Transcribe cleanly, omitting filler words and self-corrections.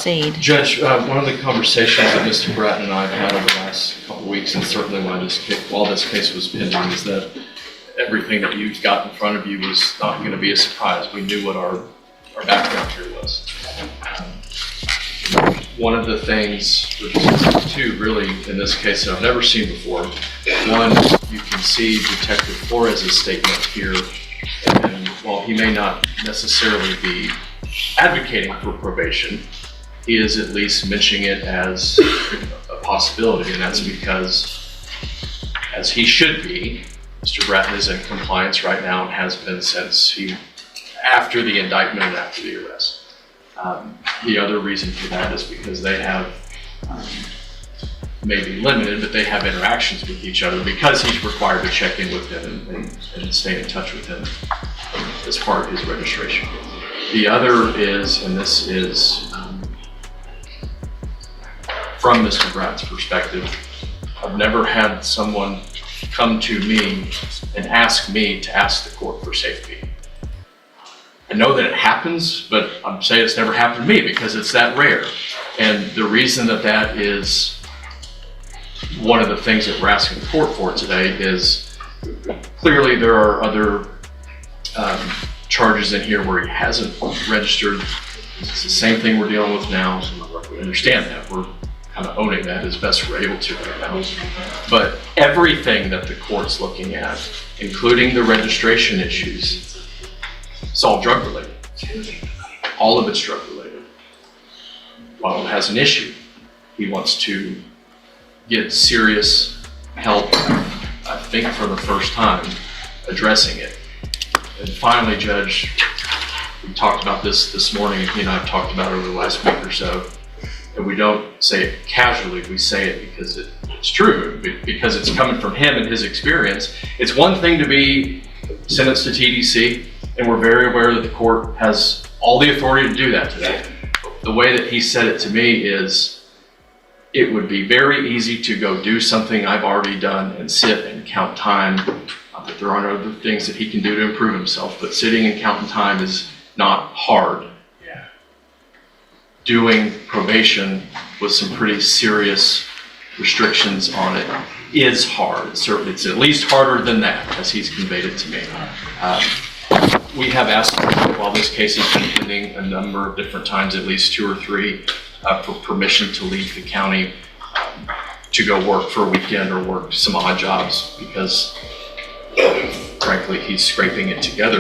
Proceed. Judge, one of the conversations that Mr. Bratton and I have had over the last couple of weeks, and certainly while this case was pending, is that everything that you've got in front of you was not going to be a surprise. We knew what our background here was. One of the things, two really in this case that I've never seen before. One, you can see Detective Flores' statement here, and while he may not necessarily be advocating for probation, he is at least mentioning it as a possibility, and that's because, as he should be, Mr. Bratton is in compliance right now and has been since after the indictment and after the arrest. The other reason for that is because they have, maybe limited, but they have interactions with each other because he's required to check in with him and stay in touch with him as part of his registration. The other is, and this is from Mr. Bratton's perspective, I've never had someone come to me and ask me to ask the court for safety. I know that it happens, but I'm saying it's never happened to me because it's that rare. And the reason that is one of the things that we're asking the court for today is clearly there are other charges in here where he hasn't registered. It's the same thing we're dealing with now. We understand that. We're kind of owning that as best we're able to right now. But everything that the court's looking at, including the registration issues, it's all drug related. All of it's drug related. While it has an issue, he wants to get serious help, I think for the first time, addressing it. And finally, Judge, we talked about this morning, he and I have talked about it over the last week or so, and we don't say it casually, we say it because it's true, because it's coming from him and his experience. It's one thing to be sentenced to TDC, and we're very aware that the court has all the authority to do that today. The way that he said it to me is, it would be very easy to go do something I've already done and sit and count time. Not that there aren't other things that he can do to improve himself, but sitting and counting time is not hard. Yeah. Doing probation with some pretty serious restrictions on it is hard. Certainly, it's at least harder than that, as he's conveyed it to me. We have asked, while this case has been pending a number of different times, at least 2 or 3, for permission to leave the county to go work for a weekend or work some odd jobs because, frankly, he's scraping it together